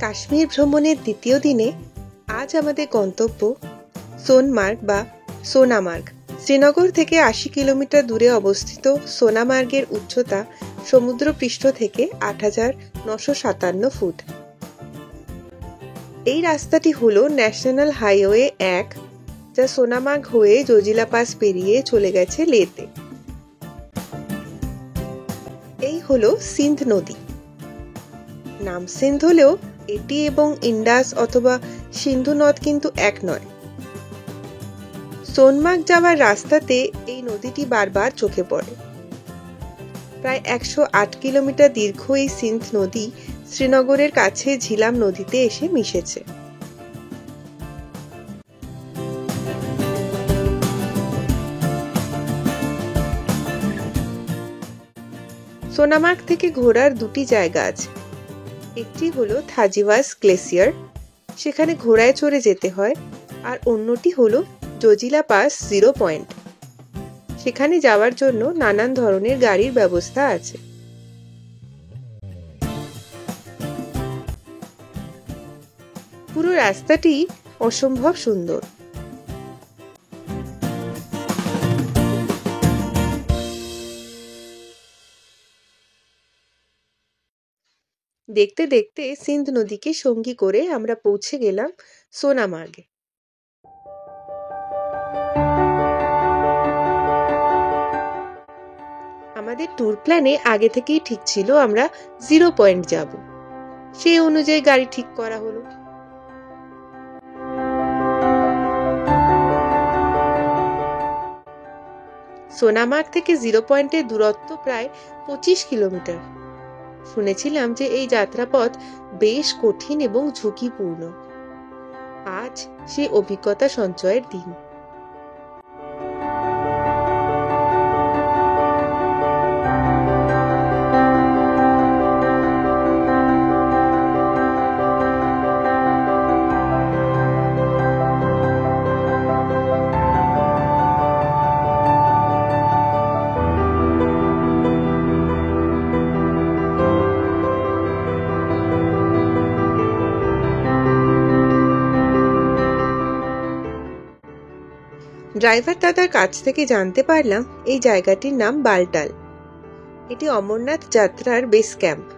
কাশ্মীর ভ্রমণের দ্বিতীয় দিনে আজ আমাদের গন্তব্য সোনমার্গ বা সোনামার্গ। শ্রীনগর থেকে ৮০ কিলোমিটার দূরে অবস্থিত সোনামার্গের উচ্চতা সমুদ্রপৃষ্ঠ থেকে ৮,৯৫৭ ফুট। এই রাস্তাটি হলো ন্যাশনাল হাইওয়ে ১, যা সোনামার্গ হয়ে জজিলা পাস পেরিয়ে চলে গেছে লেতে। এই হলো সিন্ধ নদী। নাম সিন্ধ হলেও এটি এবং ইন্ডাস অথবা সিন্ধু নদ কিন্তু এক নয়। সোনমার্গ যাওয়ার রাস্তাতে এই নদীটি বারবার চোখে পড়ে। প্রায় ১০৮ কিলোমিটার দীর্ঘ এই সিন্ধ নদী শ্রীনগরের কাছে ঝিলাম নদীতে এসে মিশেছে। সোনামার্গ থেকে ঘোরার দুটি জায়গা আছে। একটি হলো থাজিওয়াস গ্লেসিয়ার, সেখানে ঘোড়ায় চড়ে যেতে হয়, আর অন্যটি হলো জজিলা পাস 0 পয়েন্ট। সেখানে যাওয়ার জন্য নানান ধরনের গাড়ির ব্যবস্থা আছে। পুরো রাস্তাটি অসম্ভব সুন্দর। দেখতে দেখতে সিন্ধ নদীকে সঙ্গী করে আমরা পৌঁছে গেলাম সোনামার্গে। আমাদের ট্যুর প্ল্যানে আগে থেকেই ঠিক ছিল আমরা 0 পয়েন্ট যাব। সেই অনুযায়ী গাড়ি ঠিক করা হলো। সোনামার্গ থেকে 0 পয়েন্টের দূরত্ব প্রায় ২৫ কিলোমিটার। শুনেছিলাম যে এই যাত্রাপথ বেশ কঠিন এবং ঝুঁকিপূর্ণ। আজ সেই অভিজ্ঞতা সঞ্চয়ের দিন। ড্রাইভার দাদার কাছ থেকে জানতে পারলাম এই জায়গাটির নাম বালটাল। এটি অমরনাথ যাত্রার বেস ক্যাম্প।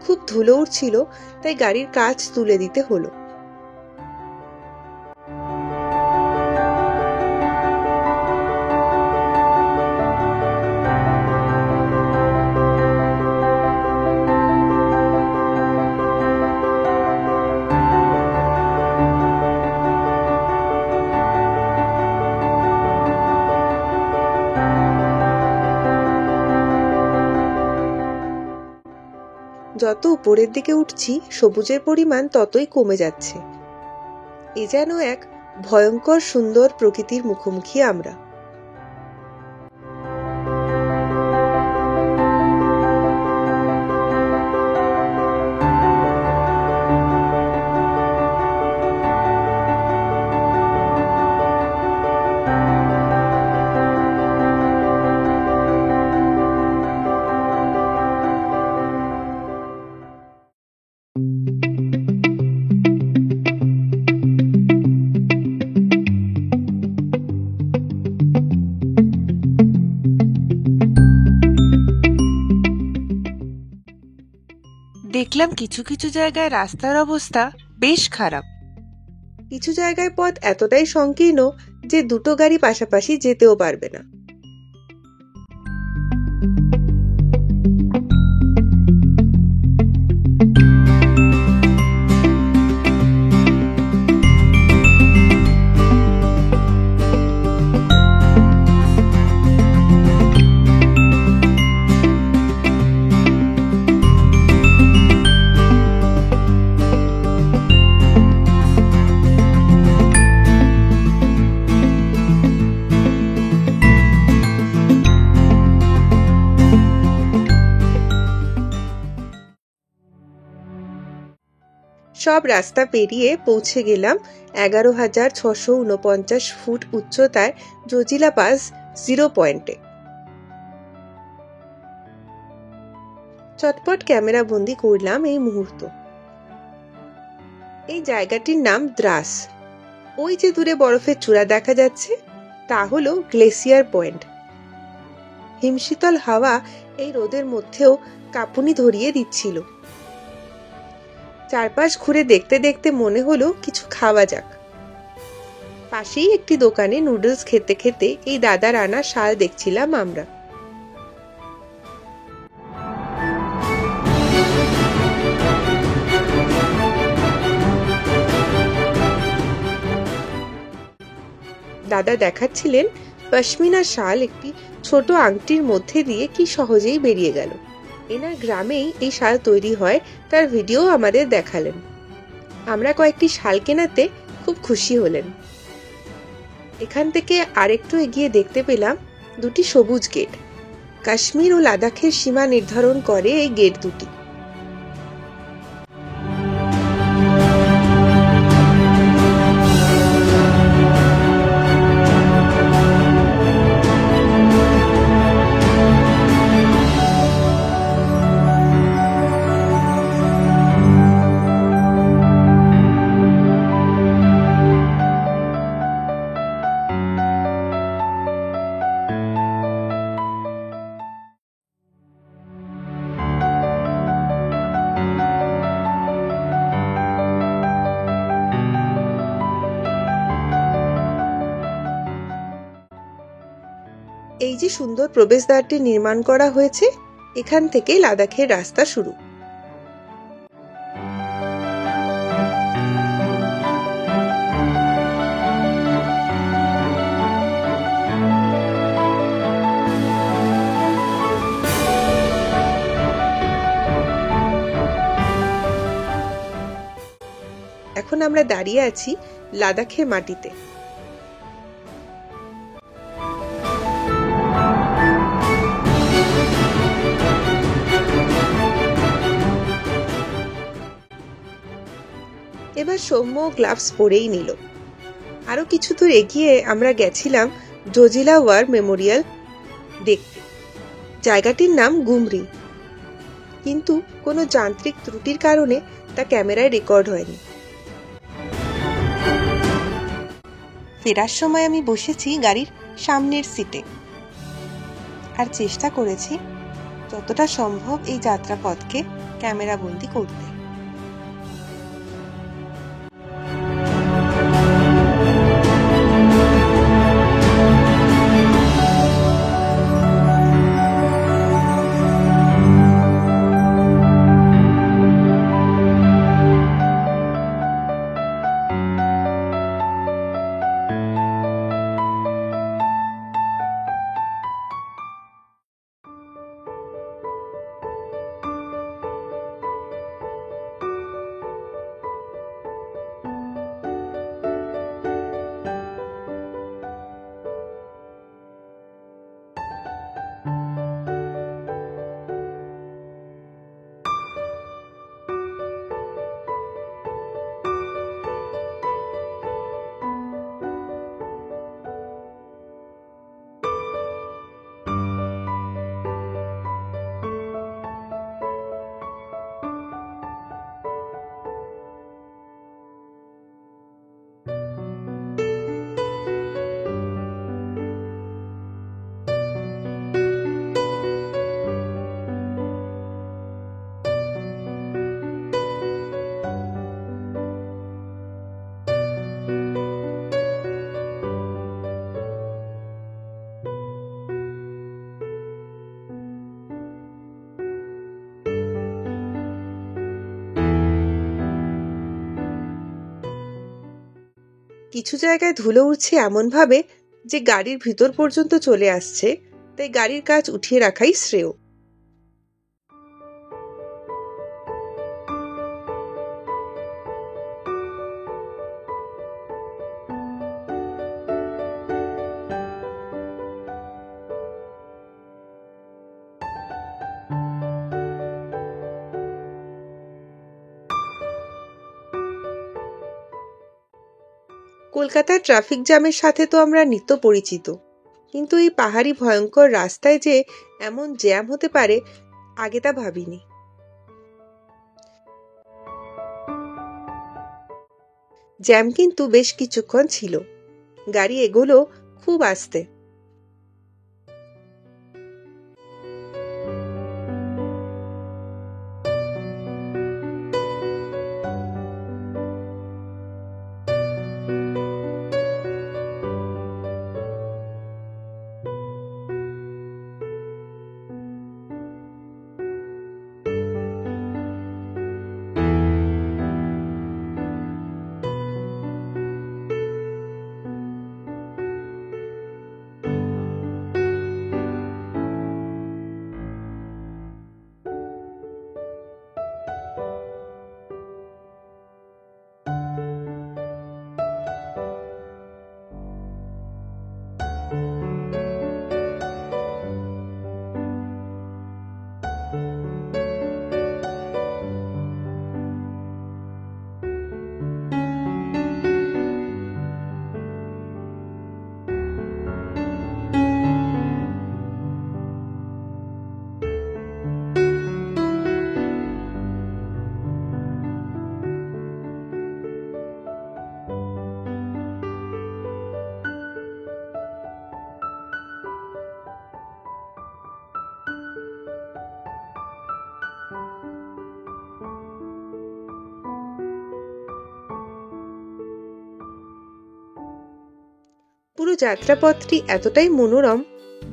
খুব ধুলো উঠছিল, তাই গাড়ির কাঁচ তুলে দিতে হলো। যত উপরের দিকে উঠছি সবুজের পরিমাণ ততই কমে যাচ্ছে। এ যেন এক ভয়ঙ্কর সুন্দর প্রকৃতির মুখোমুখি আমরা। দেখলাম কিছু কিছু জায়গায় রাস্তার অবস্থা বেশ খারাপ। কিছু জায়গায় পথ এতটাই সংকীর্ণ যে দুটো গাড়ি পাশাপাশি যেতেও পারবে না। সব রাস্তা পেরিয়ে পৌঁছে গেলাম 11,649 ফুট উচ্চতায় জজিলা পাস 0 পয়েন্টে। চটপট ক্যামেরা বন্দি করলাম এই মুহূর্ত। এই জায়গাটির নাম দ্রাস। ওই যে দূরে বরফের চূড়া দেখা যাচ্ছে, তা হলো গ্লেসিয়ার পয়েন্ট। হিমশীতল হাওয়া এই রোদের মধ্যেও কাঁপুনি ধরিয়ে দিচ্ছিল। চারপাশ ঘুরে দেখতে দেখতে মনে হলো কিছু খাওয়া যাক। পাশেই একটি দোকানে নুডলস খেতে খেতে এই দাদার আনা শাল দেখছিলাম আমরা। দাদা দেখাচ্ছিলেন পশমিনা শাল একটি ছোট আংটির মধ্যে দিয়ে কি সহজেই বেরিয়ে গেল। এনার গ্রামেই এই শাল তৈরি হয়, তার ভিডিও আমাদের দেখালেন। আমরা কয়েকটি শাল কেনাতে খুব খুশি হলেন। এখান থেকে আরেকটু এগিয়ে দেখতে পেলাম দুটি সবুজ গেট। কাশ্মীর ও লাদাখের সীমা নির্ধারণ করে এই গেট দুটি। এই যে সুন্দর প্রবেশদ্বারটি নির্মাণ করা হয়েছে, এখান থেকে লাদাখের রাস্তা শুরু। এখন আমরা দাঁড়িয়ে আছি লাদাখের মাটিতে। এবার সৌম্য গ্লাভস পরেই নিল। আরো কিছু দূর এগিয়ে আমরা গেছিলাম জজিলা ওয়ার মেমোরিয়াল দেখতে। জায়গাটির নাম গুমরি, কিন্তু কোনো যান্ত্রিক ত্রুটির কারণে তা ক্যামেরায় রেকর্ড হয়নি। ফেরার সময় আমি বসেছি গাড়ির সামনের সিটে, আর চেষ্টা করেছি যতটা সম্ভব এই যাত্রাপথকে ক্যামেরা বন্দি করতে। কিছু জায়গায় ধুলো উঠছে এমন ভাবে যে গাড়ির ভিতর পর্যন্ত চলে আসছে, তাই গাড়ির কাচ উঠিয়ে রাখাই শ্রেয়। কলকাতার ট্রাফিক জ্যামের সাথে তো আমরা নিত্য পরিচিত, কিন্তু এই পাহাড়ি ভয়ঙ্কর রাস্তায় যে এমন জ্যাম হতে পারে আগে তা ভাবিনি। জ্যাম কিন্তু বেশ কিছুক্ষণ ছিল। গাড়ি এগোলো খুব আস্তে। পুরো যাত্রাপথটি এতটাই মনোরম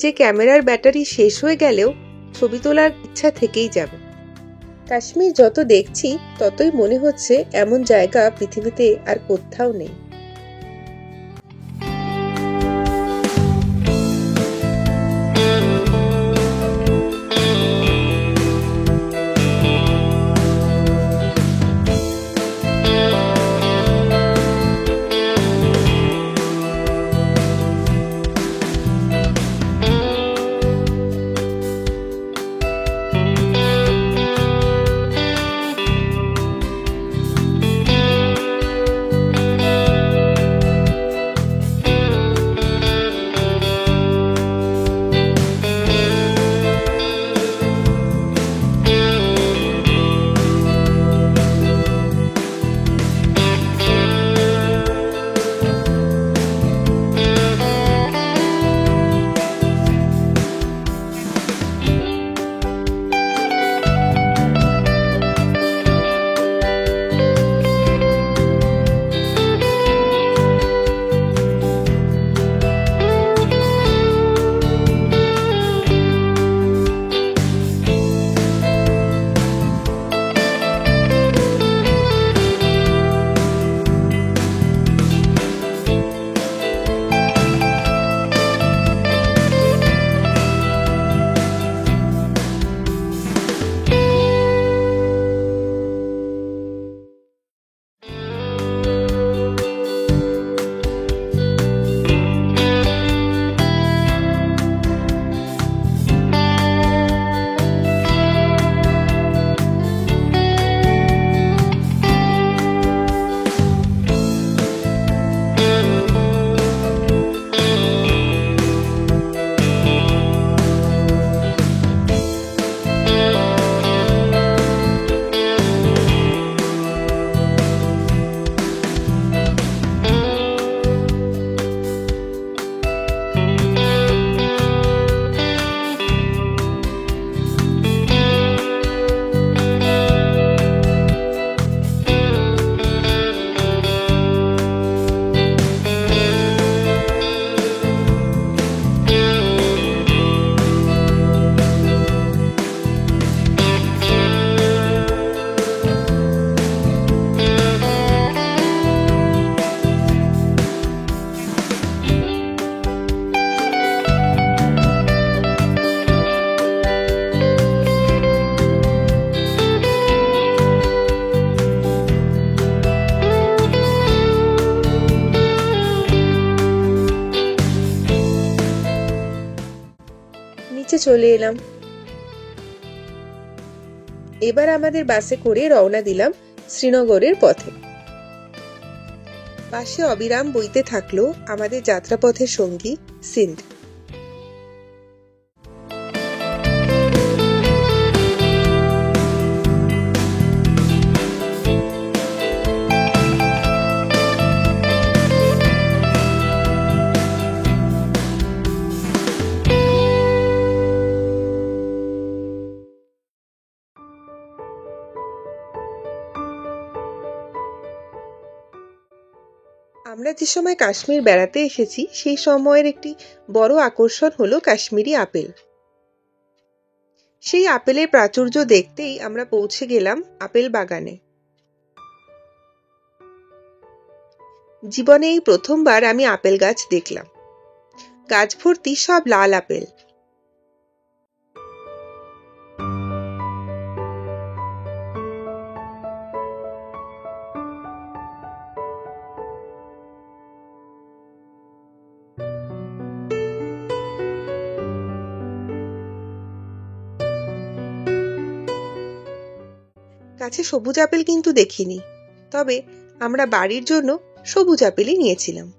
যে ক্যামেরার ব্যাটারি শেষ হয়ে গেলেও ছবি তোলার ইচ্ছা থেকেই যাবে। কাশ্মীর যত দেখছি ততই মনে হচ্ছে এমন জায়গা পৃথিবীতে আর কোথাও নেই। নিচে চলে এলাম। এবার আমাদের বাসে করে রওনা দিলাম শ্রীনগরের পথে। পাশে অবিরাম বইতে থাকলো আমাদের যাত্রাপথের সঙ্গী সিন্ধ। আমরা যে সময় কাশ্মীর বেড়াতে এসেছি সেই সময়ের একটি বড় আকর্ষণ হলো কাশ্মীরি আপেল। সেই আপেলের প্রাচুর্য দেখতেই আমরা পৌঁছে গেলাম আপেল বাগানে। জীবনে এই প্রথমবার আমি আপেল গাছ দেখলাম। গাছ ভর্তি সব লাল আপেল। গাছে সবুজ আপেল কিন্তু দেখিনি, তবে আমরা বাড়ির জন্য সবুজ আপেলই নিয়েছিলাম।